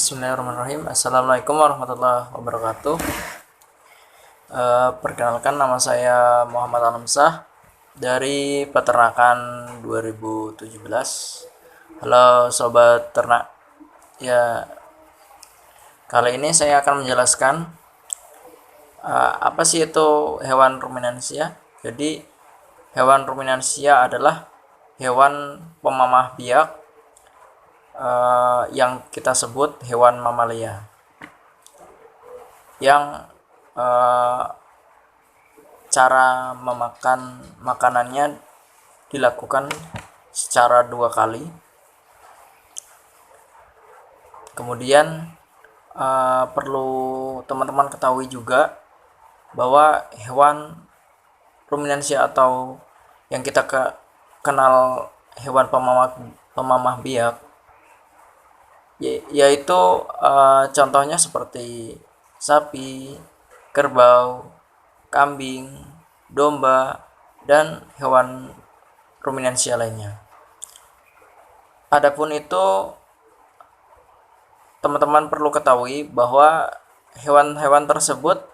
Bismillahirrahmanirrahim. Assalamualaikum warahmatullahi wabarakatuh. Perkenalkan, nama saya Muhammad Alamsah dari Peternakan 2017. Halo sobat ternak. Ya, kali ini saya akan menjelaskan apa sih itu hewan ruminansia. Jadi, hewan ruminansia adalah hewan pemamah biak yang kita sebut hewan mamalia, yang cara memakan makanannya dilakukan secara 2 kali. Kemudian perlu teman-teman ketahui juga bahwa hewan ruminansia atau yang kita kenal hewan pemamah biak, yaitu contohnya seperti sapi, kerbau, kambing, domba, dan hewan ruminansia lainnya. Adapun itu, teman-teman perlu ketahui bahwa hewan-hewan tersebut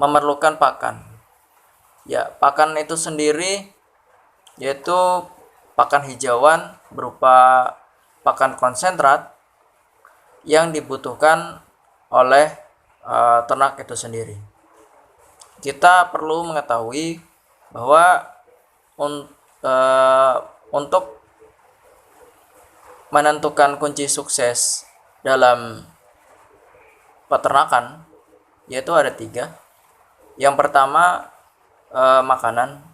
memerlukan pakan. Ya, pakan itu sendiri yaitu pakan hijauan berupa pakan konsentrat yang dibutuhkan oleh ternak itu sendiri. Kita perlu mengetahui bahwa untuk menentukan kunci sukses dalam peternakan, yaitu ada 3. Yang pertama, makanan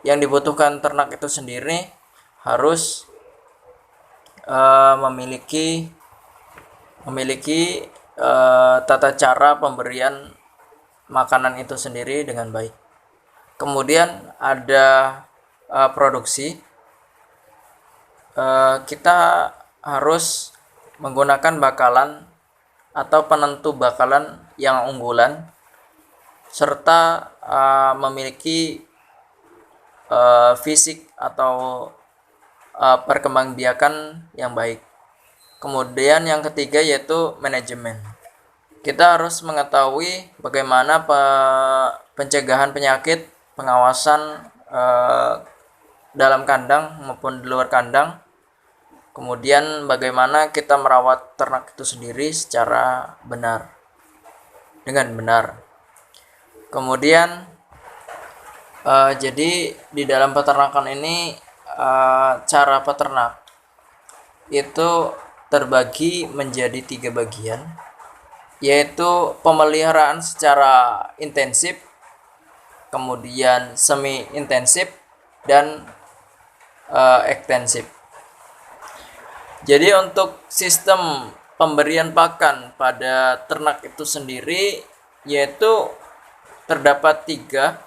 yang dibutuhkan ternak itu sendiri harus memiliki tata cara pemberian makanan itu sendiri dengan baik. Kemudian ada produksi. Kita harus menggunakan bakalan atau penentu bakalan yang unggulan, serta memiliki fisik atau perkembangbiakan yang baik. Kemudian yang ketiga yaitu manajemen. Kita harus mengetahui bagaimana pencegahan penyakit, pengawasan dalam kandang maupun di luar kandang. Kemudian bagaimana kita merawat ternak itu sendiri secara dengan benar. Kemudian jadi di dalam peternakan ini cara peternak itu terbagi menjadi 3 bagian, yaitu pemeliharaan secara intensif, kemudian semi intensif, dan ekstensif. Jadi untuk sistem pemberian pakan pada ternak itu sendiri yaitu terdapat 3,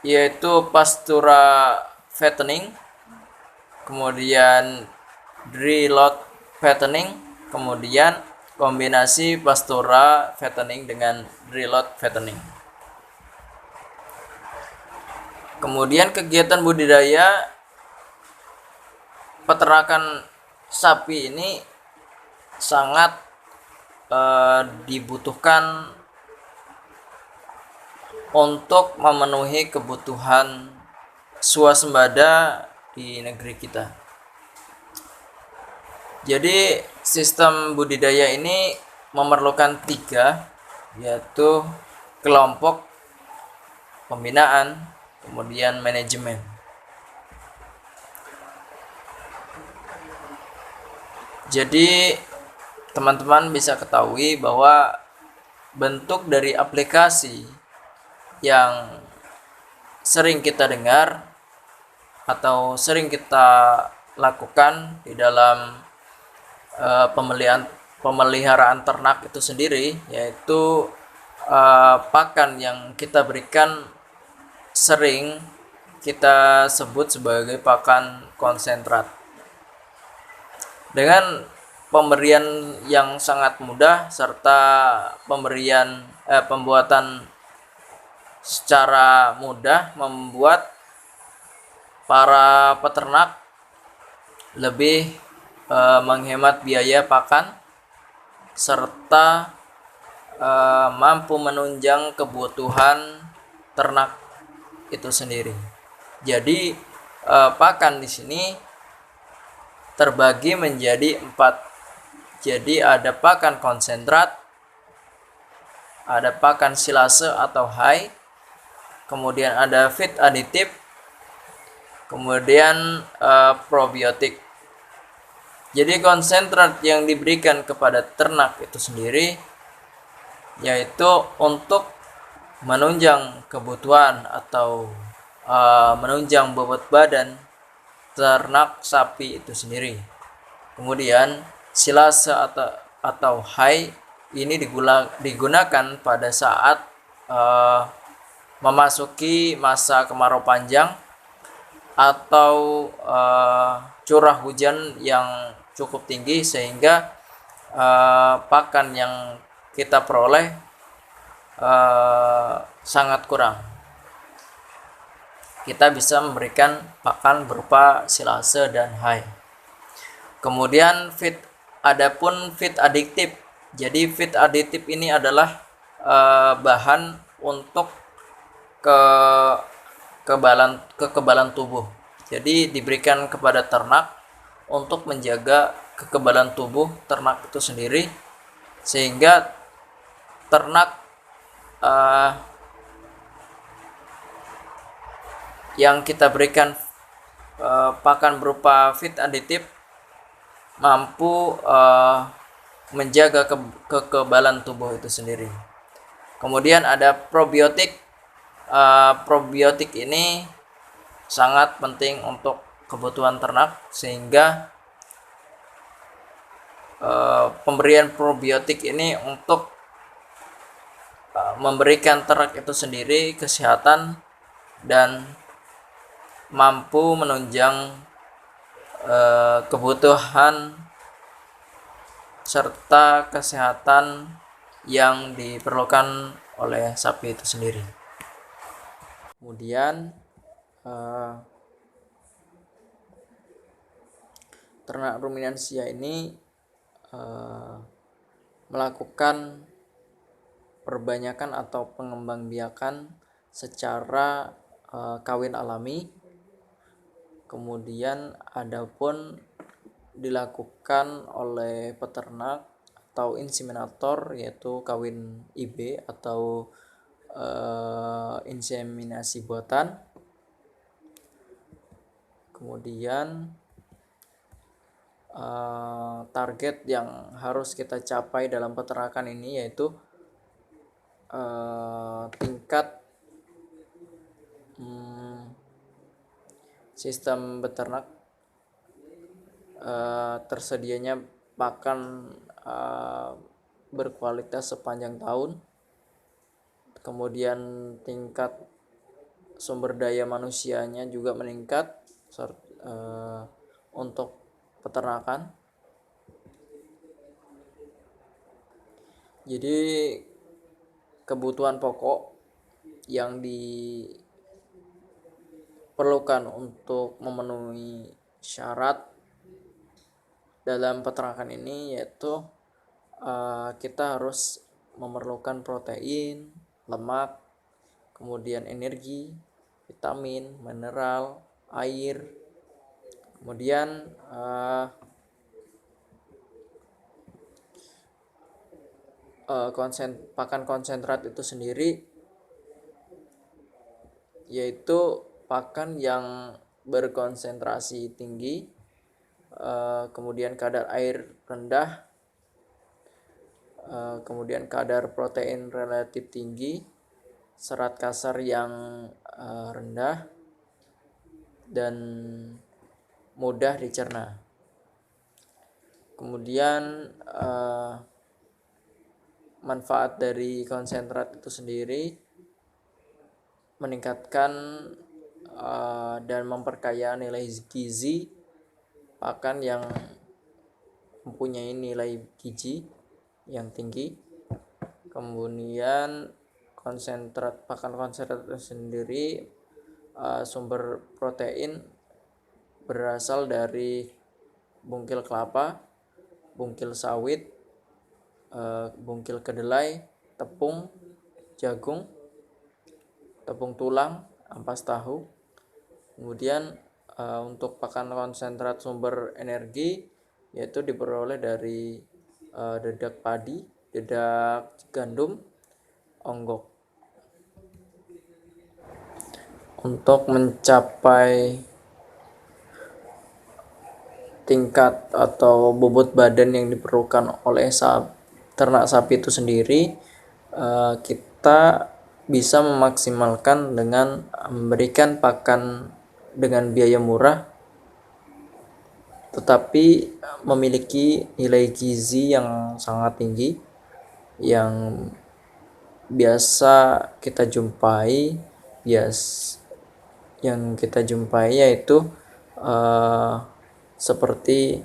yaitu pastura fattening, kemudian dry lot fattening, kemudian kombinasi pastura fattening dengan dry lot fattening. Kemudian kegiatan budidaya peternakan sapi ini sangat dibutuhkan untuk memenuhi kebutuhan swasembada di negeri kita. Jadi sistem budidaya ini memerlukan 3, yaitu kelompok, pembinaan, kemudian manajemen. Jadi teman-teman bisa ketahui bahwa bentuk dari aplikasi yang sering kita dengar atau sering kita lakukan di dalam pemeliharaan ternak itu sendiri, yaitu pakan yang kita berikan sering kita sebut sebagai pakan konsentrat. Dengan pemberian yang sangat mudah serta pembuatan secara mudah membuat para peternak lebih menghemat biaya pakan serta mampu menunjang kebutuhan ternak itu sendiri. Jadi pakan di sini terbagi menjadi 4. Jadi ada pakan konsentrat, ada pakan silase atau high, kemudian ada feed aditif, kemudian probiotik. Jadi konsentrat yang diberikan kepada ternak itu sendiri yaitu untuk menunjang kebutuhan atau menunjang bobot badan ternak sapi itu sendiri. Kemudian silase atau high ini digunakan pada saat memasuki masa kemarau panjang atau curah hujan yang cukup tinggi sehingga pakan yang kita peroleh sangat kurang. Kita bisa memberikan pakan berupa silase dan high. Kemudian adapun feed adiktif. Jadi feed adiktif ini adalah bahan untuk kekebalan tubuh. Jadi diberikan kepada ternak untuk menjaga kekebalan tubuh ternak itu sendiri sehingga ternak yang kita berikan pakan berupa feed aditif mampu menjaga kekebalan tubuh itu sendiri. Kemudian ada probiotik. Probiotik ini sangat penting untuk kebutuhan ternak sehingga pemberian probiotik ini untuk memberikan ternak itu sendiri kesehatan dan mampu menunjang kebutuhan serta kesehatan yang diperlukan oleh sapi itu sendiri. Kemudian ternak ruminansia ini melakukan perbanyakan atau pengembangbiakan secara kawin alami. Kemudian adapun dilakukan oleh peternak atau inseminator yaitu kawin IB atau inseminasi buatan. Kemudian target yang harus kita capai dalam peternakan ini yaitu tingkat sistem beternak, tersedianya pakan berkualitas sepanjang tahun, kemudian tingkat sumber daya manusianya juga meningkat untuk peternakan. Jadi kebutuhan pokok yang diperlukan untuk memenuhi syarat dalam peternakan ini yaitu kita harus memerlukan protein, lemak, kemudian energi, vitamin, mineral, air, kemudian pakan konsentrat itu sendiri yaitu pakan yang berkonsentrasi tinggi, kemudian kadar air rendah, kemudian kadar protein relatif tinggi, serat kasar yang rendah, dan mudah dicerna. Kemudian manfaat dari konsentrat itu sendiri meningkatkan dan memperkaya nilai gizi pakan yang mempunyai nilai gizi yang tinggi. Kemudian pakan konsentrat itu sendiri sumber protein berasal dari bungkil kelapa, bungkil sawit, bungkil kedelai, tepung, jagung, tepung tulang, ampas tahu. Kemudian untuk pakan konsentrat sumber energi yaitu diperoleh dari dedak padi, dedak gandum, onggok. Untuk mencapai tingkat atau bobot badan yang diperlukan oleh ternak sapi itu sendiri, kita bisa memaksimalkan dengan memberikan pakan dengan biaya murah tetapi memiliki nilai gizi yang sangat tinggi yang biasa kita jumpai yaitu seperti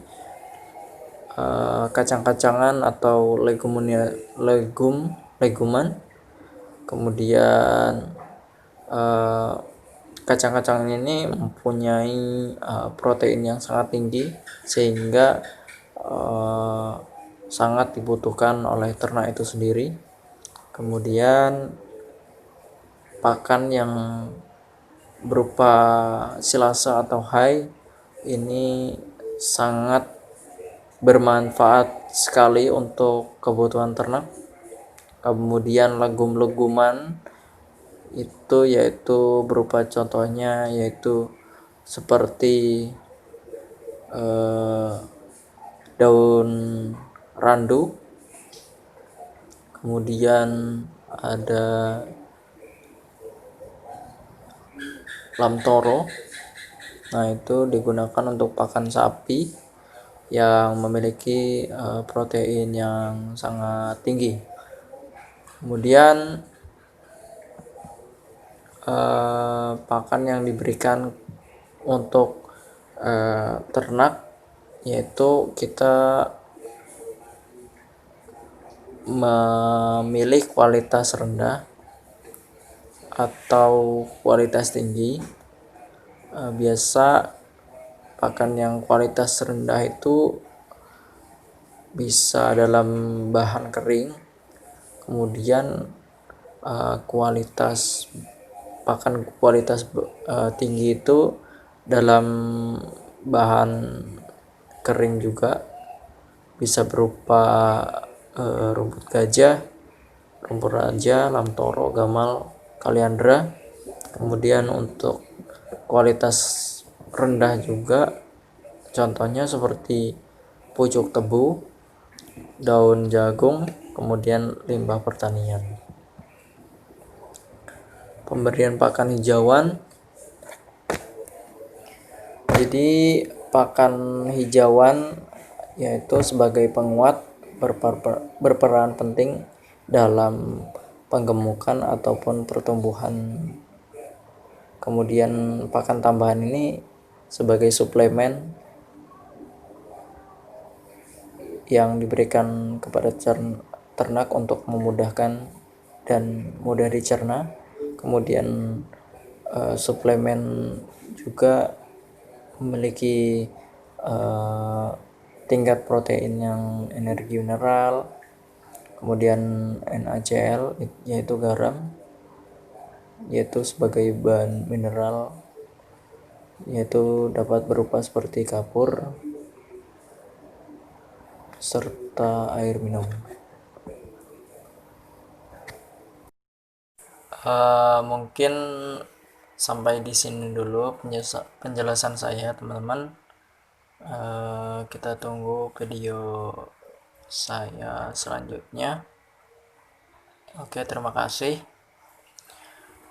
kacang-kacangan atau leguman. Kemudian kacang-kacangan ini mempunyai protein yang sangat tinggi sehingga sangat dibutuhkan oleh ternak itu sendiri. Kemudian pakan yang berupa silase atau hay ini sangat bermanfaat sekali untuk kebutuhan ternak. Kemudian legum-leguman itu yaitu berupa contohnya yaitu seperti daun randu, kemudian ada lamtoro. Nah, itu digunakan untuk pakan sapi yang memiliki protein yang sangat tinggi. Kemudian pakan yang diberikan untuk ternak yaitu kita memilih kualitas rendah atau kualitas tinggi. Biasa pakan yang kualitas rendah itu bisa dalam bahan kering, kemudian kualitas pakan kualitas tinggi itu dalam bahan kering juga, bisa berupa rumput gajah, rumput raja, lamtoro, gamal, kaliandra. Kemudian untuk kualitas rendah juga contohnya seperti pucuk tebu, daun jagung, kemudian limbah pertanian. Pemberian pakan hijauan. Jadi pakan hijauan yaitu sebagai penguat berperan penting dalam penggemukan ataupun pertumbuhan. Kemudian pakan tambahan ini sebagai suplemen yang diberikan kepada ternak untuk memudahkan dan mudah dicerna. Kemudian suplemen juga memiliki tingkat protein yang energi mineral, kemudian NaCl yaitu garam, yaitu sebagai bahan mineral, yaitu dapat berupa seperti kapur serta air minum. Mungkin sampai di sini dulu penjelasan saya, teman-teman. Kita tunggu video saya selanjutnya. Oke, terima kasih.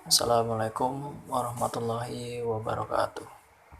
Assalamualaikum warahmatullahi wabarakatuh.